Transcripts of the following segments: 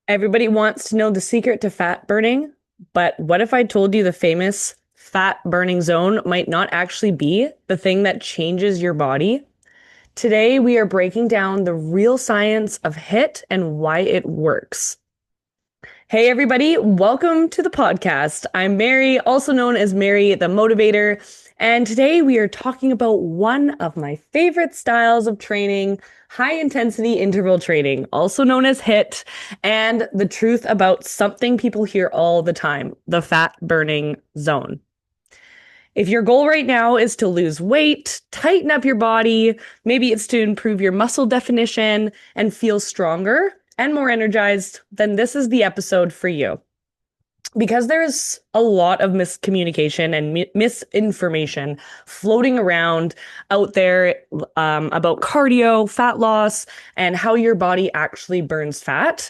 Everybody wants to know the secret to fat burning, but what if I told you the famous fat burning zone might not actually be the thing that changes your body? Today, we are breaking down the real science of HIIT and why it works. Hey, everybody, welcome to the podcast. I'm Mary, also known as Mary the Motivator. And today we are talking about one of my favorite styles of training, high intensity interval training, also known as HIIT, and the truth about something people hear all the time, the fat burning zone. If your goal right now is to lose weight, tighten up your body, maybe it's to improve your muscle definition and feel stronger and more energized, then this is the episode for you. Because there's a lot of miscommunication and misinformation floating around out there about cardio, fat loss, and how your body actually burns fat.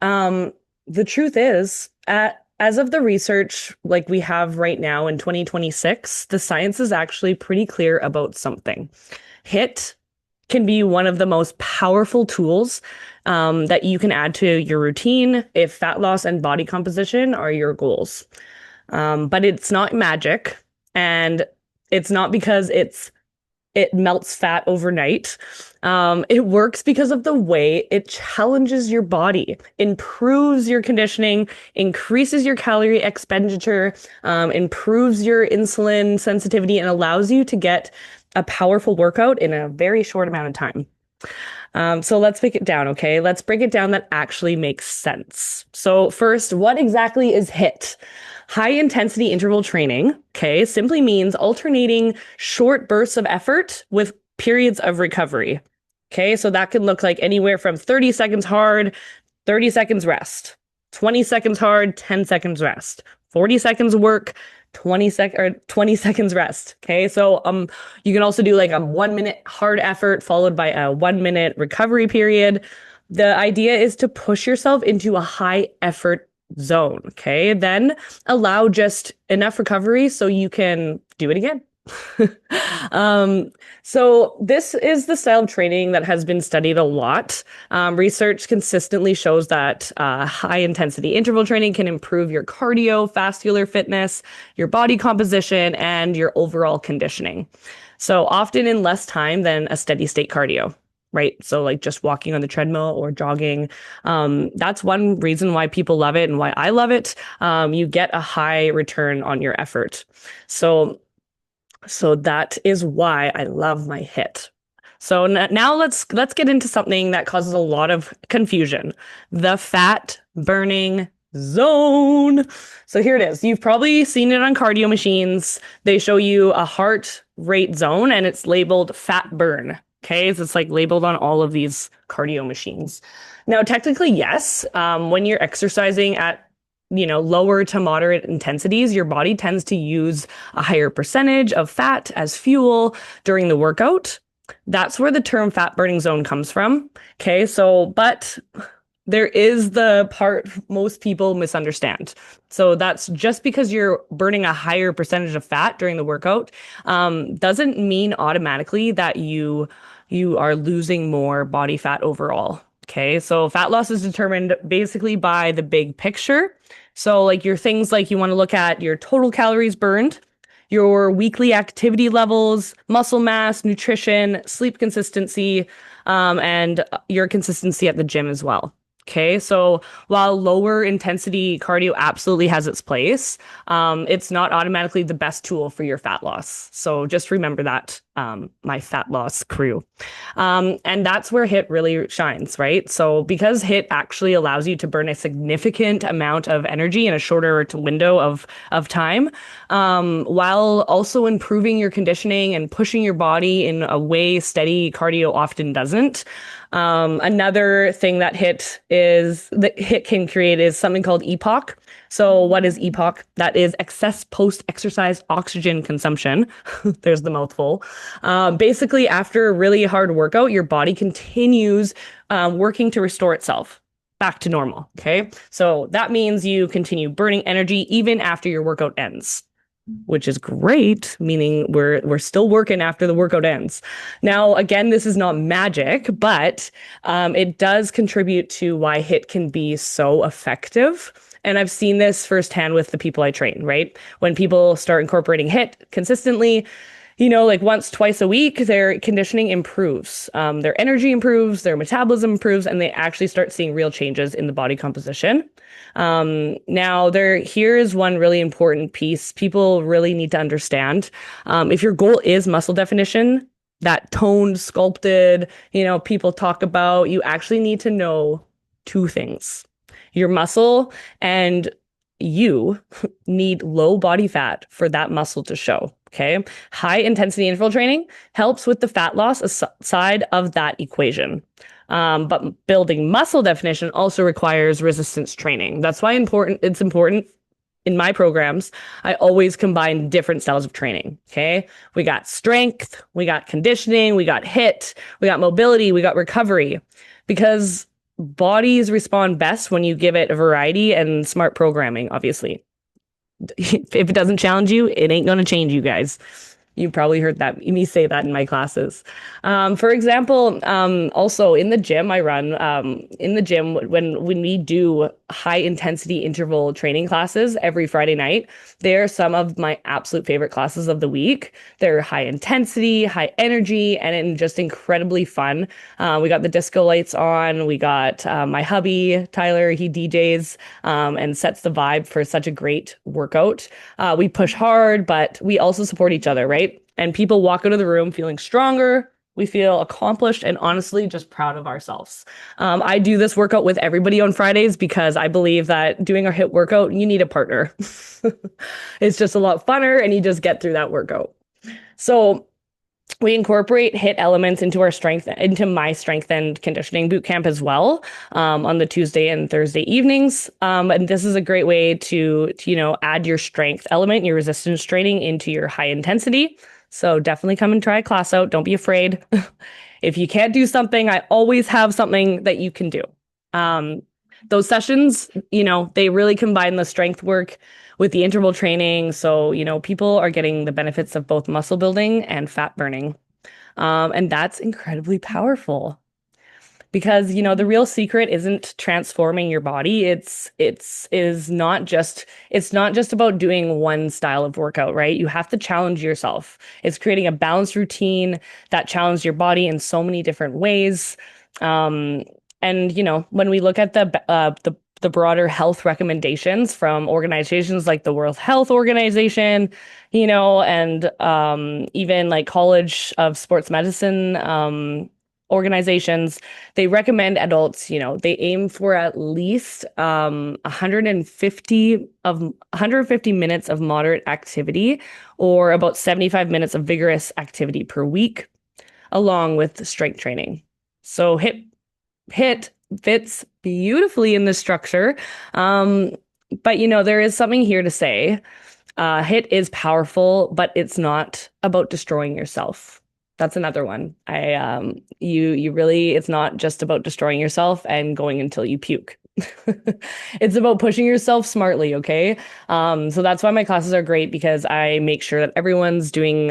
The truth is, as of the research like we have right now in 2026, the science is actually pretty clear about something. HIIT can be one of the most powerful tools that you can add to your routine if fat loss and body composition are your goals. But it's not magic, and it's not because it melts fat overnight. It works because of the way it challenges your body, improves your conditioning, increases your calorie expenditure, improves your insulin sensitivity, and allows you to get a powerful workout in a very short amount of time. So let's break it down, okay? Let's break it down that actually makes sense. So first, what exactly is HIIT? High intensity interval training, okay, simply means alternating short bursts of effort with periods of recovery. Okay, so that can look like anywhere from 30 seconds hard, 30 seconds rest, 20 seconds hard, 10 seconds rest, 40 seconds work, 20 seconds rest. Okay, so you can also do like a 1 minute hard effort followed by a 1 minute recovery period. The idea is to push yourself into a high effort zone. Okay, then allow just enough recovery so you can do it again. um, so this is the style of training that has been studied a lot. Research consistently shows that high intensity interval training can improve your cardiovascular fitness, your body composition, and your overall conditioning. So often in less time than a steady state cardio. Right. So like just walking on the treadmill or jogging. That's one reason why people love it and why I love it. You get a high return on your effort. So that is why I love my HIIT. So now let's get into something that causes a lot of confusion. The fat burning zone. So here it is. You've probably seen it on cardio machines. They show you a heart rate zone and it's labeled fat burn. Okay, so it's like labeled on all of these cardio machines. Now, technically, yes, when you're exercising at lower to moderate intensities, your body tends to use a higher percentage of fat as fuel during the workout. That's where the term fat burning zone comes from. Okay, but there is the part most people misunderstand. So that's just because you're burning a higher percentage of fat during the workout, doesn't mean automatically that you are losing more body fat overall. Okay, so fat loss is determined basically by the big picture. So like your things like you want to look at your total calories burned, your weekly activity levels, muscle mass, nutrition, sleep consistency, and your consistency at the gym as well. Okay, so while lower intensity cardio absolutely has its place, it's not automatically the best tool for your fat loss. So just remember that, my fat loss crew. And that's where HIIT really shines, right? So because HIIT actually allows you to burn a significant amount of energy in a shorter window of time, while also improving your conditioning and pushing your body in a way steady cardio often doesn't. Another thing that HIIT can create is something called EPOC. So what is EPOC? That is excess post-exercise oxygen consumption. There's the mouthful. Basically, after a really hard workout, your body continues working to restore itself back to normal. Okay. So that means you continue burning energy even after your workout ends. which is great, meaning we're still working after the workout ends. Now, again, this is not magic, but it does contribute to why HIIT can be so effective. And I've seen this firsthand with the people I train, right? When people start incorporating HIIT consistently, like once, twice a week, their conditioning improves. Their energy improves, their metabolism improves, and they actually start seeing real changes in the body composition. Now here is one really important piece people really need to understand. If your goal is muscle definition, that toned, sculpted, people talk about, you actually need to know two things. Your muscle and you need low body fat for that muscle to show. Okay. High intensity interval training helps with the fat loss side of that equation. But building muscle definition also requires resistance training. That's why it's important in my programs. I always combine different styles of training. Okay. We got strength, we got conditioning, we got HIIT, we got mobility, we got recovery, because bodies respond best when you give it a variety and smart programming, obviously. If it doesn't challenge you, it ain't going to change you guys. You probably heard me say that in my classes. For example, also in the gym I run, in the gym when we do high intensity interval training classes every Friday night, they're some of my absolute favorite classes of the week. They're high intensity, high energy, and just incredibly fun. We got the disco lights on. We got my hubby, Tyler, he DJs and sets the vibe for such a great workout. We push hard, but we also support each other, right? And people walk out of the room feeling stronger. We feel accomplished and honestly just proud of ourselves. I do this workout with everybody on Fridays because I believe that doing a HIIT workout, you need a partner. It's just a lot funner and you just get through that workout. So we incorporate HIIT elements into my strength and conditioning boot camp as well, on the Tuesday and Thursday evenings. And this is a great way to add your strength element, your resistance training into your high intensity. So definitely come and try a class out. Don't be afraid. If you can't do something, I always have something that you can do. Those sessions, they really combine the strength work with the interval training. So, people are getting the benefits of both muscle building and fat burning. And that's incredibly powerful because, the real secret isn't transforming your body. It's not just about doing one style of workout, right? You have to challenge yourself. It's creating a balanced routine that challenges your body in so many different ways. And when we look at the broader health recommendations from organizations like the World Health Organization, and even like College of Sports Medicine organizations, they recommend adults, they aim for at least 150 minutes of moderate activity or about 75 minutes of vigorous activity per week, along with strength training. So HIIT fits beautifully in this structure. But there is something here to say. HIIT is powerful, but it's not about destroying yourself. That's another one. It's not just about destroying yourself and going until you puke. It's about pushing yourself smartly, okay? So that's why my classes are great, because I make sure that everyone's doing,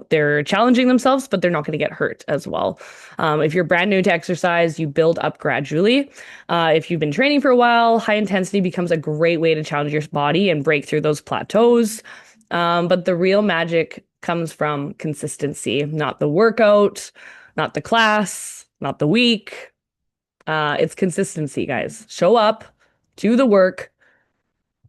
they're challenging themselves, but they're not going to get hurt as well. If you're brand new to exercise, you build up gradually. If you've been training for a while, high intensity becomes a great way to challenge your body and break through those plateaus. But the real magic comes from consistency, not the workout, not the class, not the week. It's consistency, guys. Show up, do the work,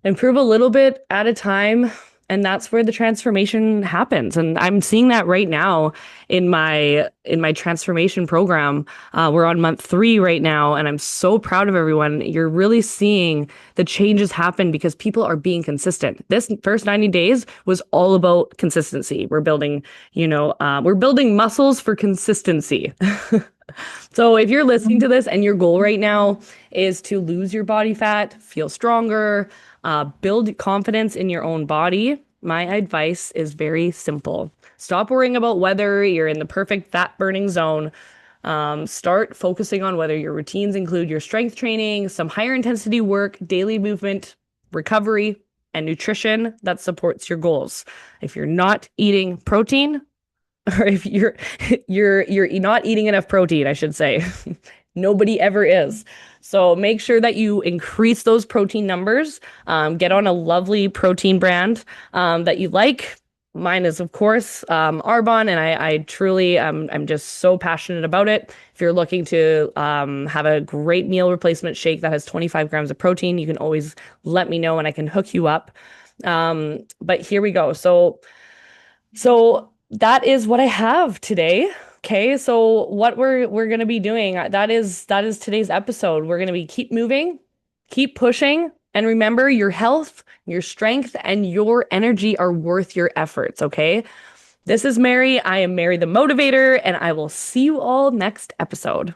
improve a little bit at a time, and that's where the transformation happens. And I'm seeing that right now in my transformation program. We're on month 3 right now, and I'm so proud of everyone. You're really seeing the changes happen because people are being consistent. This first 90 days was all about consistency. We're building muscles for consistency. So if you're listening to this and your goal right now is to lose your body fat, feel stronger, build confidence in your own body, my advice is very simple. Stop worrying about whether you're in the perfect fat burning zone. Start focusing on whether your routines include your strength training, some higher intensity work, daily movement, recovery. and nutrition that supports your goals. If you're not eating protein, or if you're not eating enough protein, I should say. Nobody ever is. So make sure that you increase those protein numbers. Get on a lovely protein brand that you like. Mine is, of course, Arbonne, and I truly I'm just so passionate about it. If you're looking to have a great meal replacement shake that has 25 grams of protein, you can always let me know and I can hook you up. But here we go. So that is what I have today. Okay, so what we're gonna be doing, that is today's episode. We're gonna be keep moving, keep pushing, and remember your health, your strength, and your energy are worth your efforts, okay? This is Mary. I am Mary the Motivator, and I will see you all next episode.